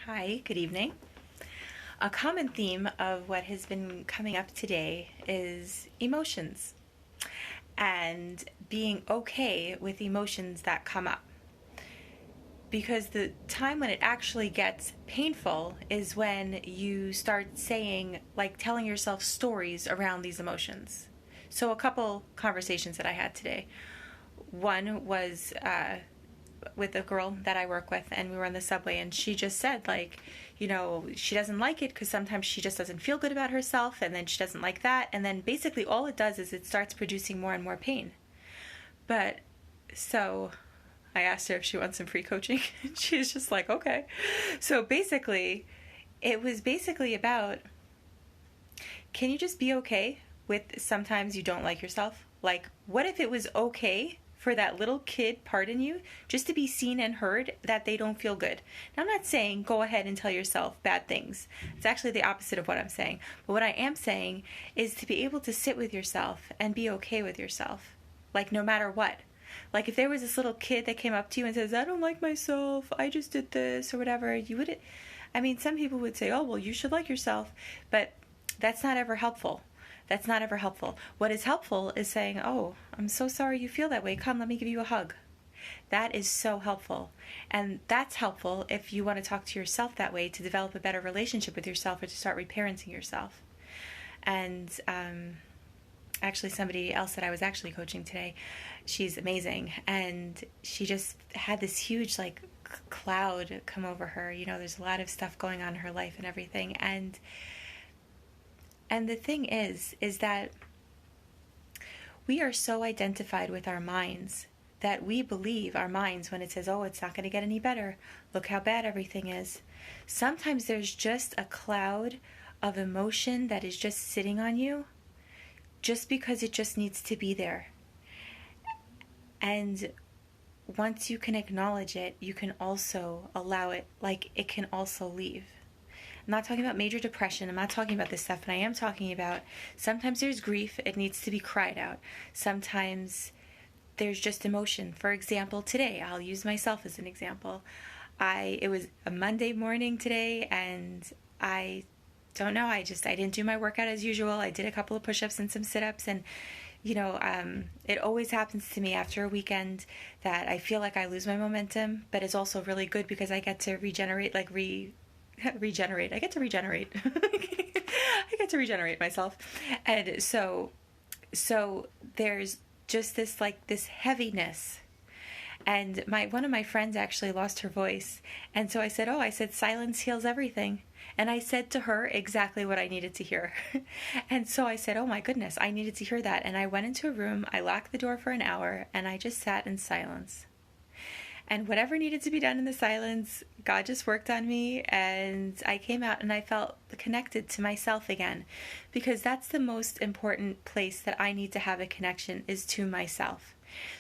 Hi, good evening. A common theme of what has been coming up today is emotions and being okay with emotions that come up. Because the time when it actually gets painful is when you start saying, like telling yourself stories around these emotions. So, a couple conversations that I had today. One was with a girl that I work with, and we were on the subway, and she just said, like, she doesn't like it because sometimes she just doesn't feel good about herself, and then she doesn't like that, and then basically all it does is it starts producing more and more pain. But so I asked her if she wants some free coaching, and she's just like, okay. So basically, it was basically about, can you just be okay with sometimes you don't like yourself? Like, what if it was okay for that little kid part in you just to be seen and heard that they don't feel good? Now, I'm not saying go ahead and tell yourself bad things. It's actually the opposite of what I'm saying. But what I am saying is to be able to sit with yourself and be okay with yourself, like no matter what. Like if there was this little kid that came up to you and says, I don't like myself, I just did this or whatever, you would, I mean, some people would say, oh, well, you should like yourself, but that's not ever helpful. That's not ever helpful. What is helpful is saying, oh, I'm so sorry you feel that way. Come, let me give you a hug. That is so helpful. And that's helpful if you want to talk to yourself that way to develop a better relationship with yourself or to start reparenting yourself. And actually, somebody else that I was actually coaching today, she's amazing. And she just had this huge, like, cloud come over her. There's a lot of stuff going on in her life and everything. And the thing is that we are so identified with our minds that we believe our minds when it says, oh, it's not going to get any better. Look how bad everything is. Sometimes there's just a cloud of emotion that is just sitting on you just because it just needs to be there. And once you can acknowledge it, you can also allow it, like it can also leave. I'm not talking about major depression. I'm not talking about this stuff, but I am talking about sometimes there's grief. It needs to be cried out. Sometimes there's just emotion. For example, today, I'll use myself as an example. It was a Monday morning today, and I don't know. I didn't do my workout as usual. I did a couple of push-ups and some sit-ups, and it always happens to me after a weekend that I feel like I lose my momentum, but it's also really good because I get to regenerate, regenerate. I get to regenerate. I get to regenerate myself. And so there's just this heaviness. And one of my friends actually lost her voice. And so I said, silence heals everything. And I said to her exactly what I needed to hear. And so I said, oh my goodness, I needed to hear that. And I went into a room, I locked the door for an hour, and I just sat in silence. And whatever needed to be done in the silence, God just worked on me, and I came out and I felt connected to myself again, because that's the most important place that I need to have a connection, is to myself.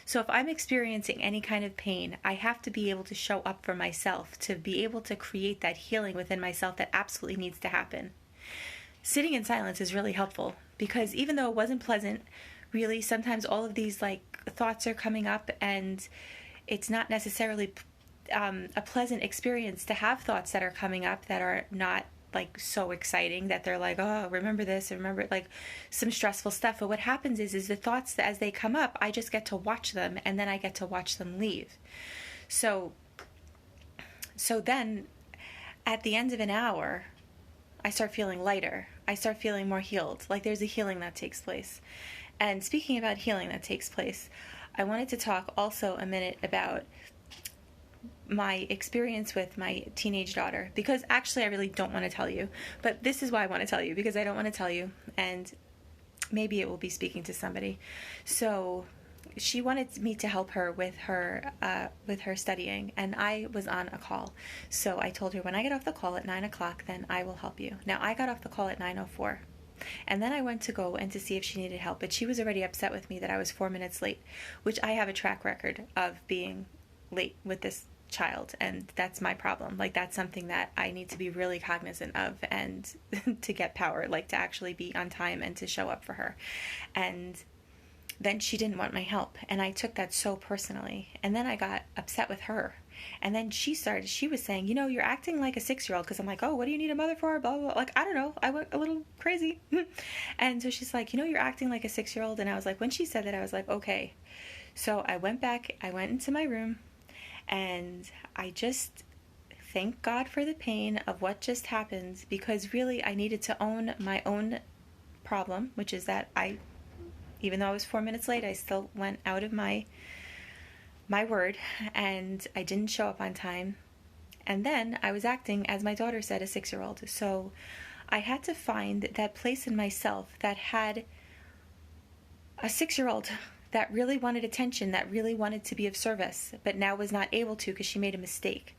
So if I'm experiencing any kind of pain, I have to be able to show up for myself, to be able to create that healing within myself that absolutely needs to happen. Sitting in silence is really helpful, because even though it wasn't pleasant, really, sometimes all of these thoughts are coming up, and it's not necessarily a pleasant experience to have thoughts that are coming up that are not so exciting, that they're like, oh, remember this, and remember some stressful stuff. But what happens is the thoughts, as they come up, I just get to watch them, and then I get to watch them leave. So then at the end of an hour, I start feeling lighter. I start feeling more healed. Like there's a healing that takes place. And speaking about healing that takes place, I wanted to talk also a minute about my experience with my teenage daughter, because actually I really don't want to tell you, but this is why I want to tell you, because I don't want to tell you, and maybe it will be speaking to somebody. So she wanted me to help her with her studying, and I was on a call. So I told her, when I get off the call at 9 o'clock, then I will help you. Now I got off the call at 9:04. And then I went to go and to see if she needed help, but she was already upset with me that I was 4 minutes late, which I have a track record of being late with this child, and that's my problem. That's something that I need to be really cognizant of, and to get power, to actually be on time and to show up for her. And then she didn't want my help, and I took that so personally, and then I got upset with her. And then she was saying, you're acting like a 6-year-old. Because I'm like, oh, what do you need a mother for? Blah, blah, blah. Like, I don't know. I went a little crazy. And so she's like, you're acting like a 6-year-old. And I was like, when she said that, I was like, okay. So I went into my room, and I just thank God for the pain of what just happened, because really I needed to own my own problem, which is that even though I was 4 minutes late, I still went out of my word, and I didn't show up on time. And then I was acting, as my daughter said, a 6-year-old. So I had to find that place in myself that had a 6-year-old that really wanted attention, that really wanted to be of service, but now was not able to because she made a mistake.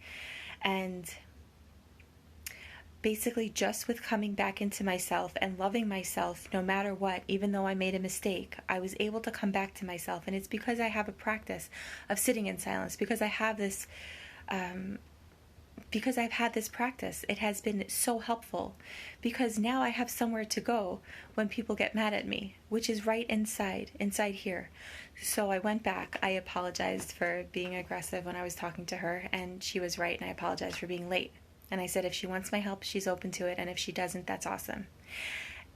And basically, just with coming back into myself and loving myself no matter what, even though I made a mistake, I was able to come back to myself. And it's because I have a practice of sitting in silence, because I have this because I've had this practice. It has been so helpful, because now I have somewhere to go when people get mad at me, which is right inside here. So I went back. I apologized for being aggressive when I was talking to her, and she was right, and I apologized for being late. And I said, if she wants my help, she's open to it, and if she doesn't, that's awesome.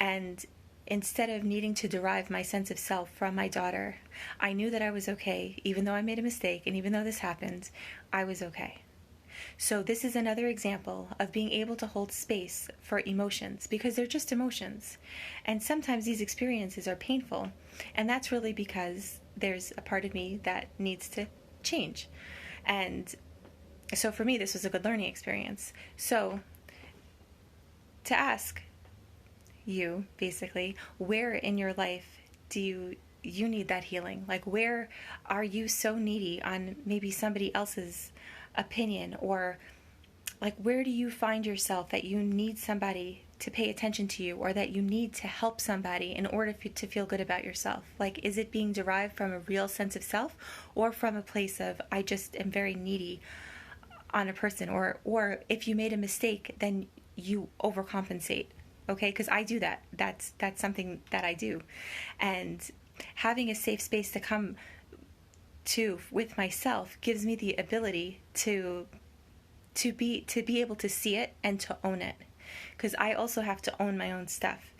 And instead of needing to derive my sense of self from my daughter, I knew that I was okay. Even though I made a mistake, and even though this happened, I was okay. So this is another example of being able to hold space for emotions, because they're just emotions. And sometimes these experiences are painful, and that's really because there's a part of me that needs to change. And so for me, this was a good learning experience. So to ask you, basically, where in your life do you need that healing? Like, where are you so needy on maybe somebody else's opinion, or like, where do you find yourself that you need somebody to pay attention to you, or that you need to help somebody in order to feel good about yourself? Like, is it being derived from a real sense of self, or from a place of, I just am very needy on a person? Or if you made a mistake, then you overcompensate. Okay, because I do that. That's something that I do. And having a safe space to come to with myself gives me the ability to be able to see it and to own it, because I also have to own my own stuff.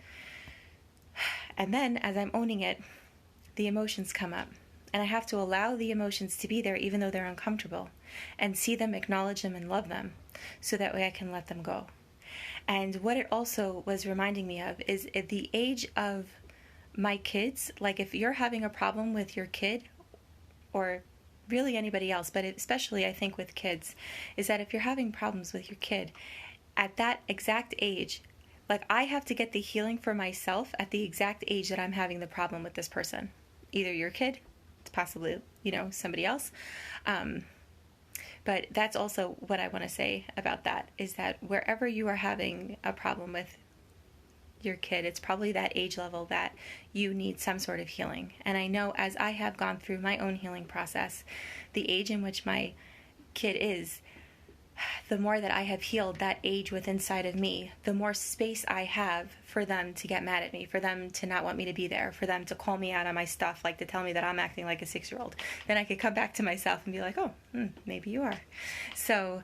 And then as I'm owning it, the emotions come up, and I have to allow the emotions to be there even though they're uncomfortable, and see them, acknowledge them, and love them, so that way I can let them go. And what it also was reminding me of is at the age of my kids, like, if you're having a problem with your kid, or really anybody else, but especially I think with kids, is that if you're having problems with your kid at that exact age, like, I have to get the healing for myself at the exact age that I'm having the problem with this person. Either your kid, it's possibly, somebody else. But that's also what I want to say about that, is that wherever you are having a problem with your kid, it's probably that age level that you need some sort of healing. And I know, as I have gone through my own healing process, the age in which my kid is, the more that I have healed that age within inside of me, the more space I have for them to get mad at me, for them to not want me to be there, for them to call me out on my stuff, like to tell me that I'm acting like a 6-year-old. Then I could come back to myself and be like, oh, maybe you are. So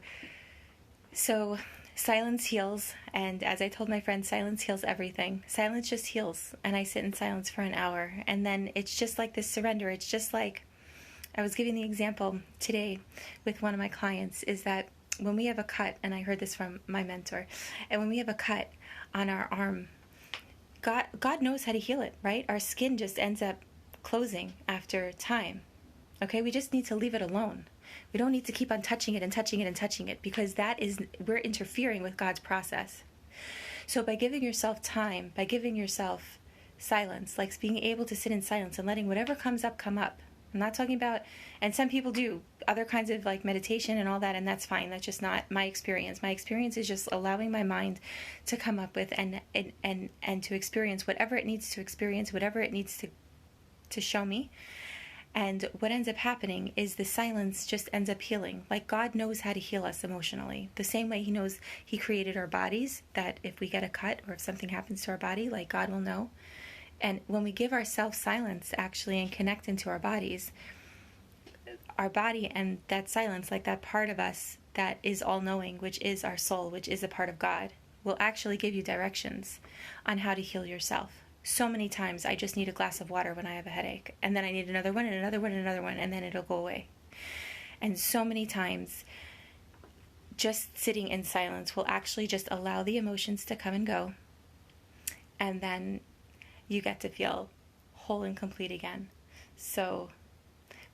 silence heals, and as I told my friend, silence heals everything. Silence just heals, and I sit in silence for an hour, and then it's just like this surrender. It's just like, I was giving the example today with one of my clients, is that when we have a cut, and I heard this from my mentor, and when we have a cut on our arm, God knows how to heal it, right? Our skin just ends up closing after time. Okay, we just need to leave it alone. We don't need to keep on touching it and touching it and touching it, because we're interfering with God's process. So by giving yourself time, by giving yourself silence, like being able to sit in silence and letting whatever comes up come up. I'm not talking about, and some people do other kinds of like meditation and all that, and that's fine. That's just not my experience. My experience is just allowing my mind to come up with and to experience whatever it needs to experience, whatever it needs to show me. And what ends up happening is the silence just ends up healing. Like, God knows how to heal us emotionally. The same way He knows He created our bodies, that if we get a cut or if something happens to our body, like, God will know. And when we give ourselves silence, actually, and connect into our bodies, our body and that silence, like that part of us that is all-knowing, which is our soul, which is a part of God, will actually give you directions on how to heal yourself. So many times I just need a glass of water when I have a headache, and then I need another one and another one and another one, and then it'll go away. And so many times just sitting in silence will actually just allow the emotions to come and go, and then you get to feel whole and complete again. So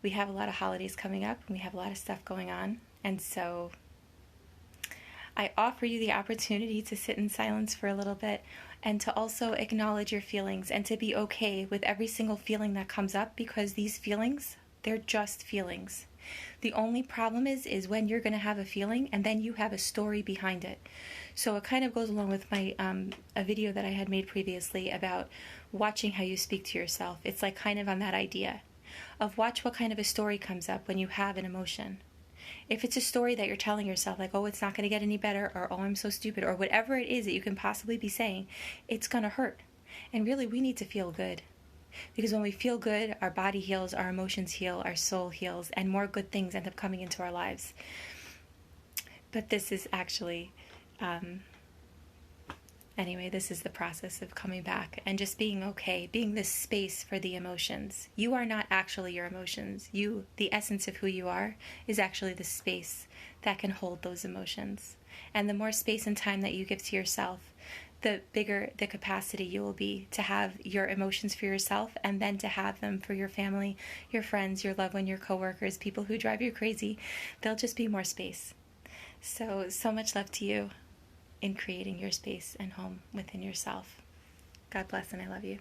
we have a lot of holidays coming up, and we have a lot of stuff going on, and so I offer you the opportunity to sit in silence for a little bit, and to also acknowledge your feelings, and to be okay with every single feeling that comes up, because these feelings, they're just feelings. The only problem is when you're going to have a feeling and then you have a story behind it. So it kind of goes along with my a video that I had made previously about watching how you speak to yourself. It's like kind of on that idea of watch what kind of a story comes up when you have an emotion. If it's a story that you're telling yourself, like, oh, it's not going to get any better, or oh, I'm so stupid, or whatever it is that you can possibly be saying, it's going to hurt. And really, we need to feel good. Because when we feel good, our body heals, our emotions heal, our soul heals, and more good things end up coming into our lives. But this is actually, anyway, this is the process of coming back and just being okay, being this space for the emotions. You are not actually your emotions. You, the essence of who you are, is actually the space that can hold those emotions. And the more space and time that you give to yourself, the bigger the capacity you will be to have your emotions for yourself, and then to have them for your family, your friends, your loved one, your coworkers, people who drive you crazy. There'll just be more space. So much love to you in creating your space and home within yourself. God bless, and I love you.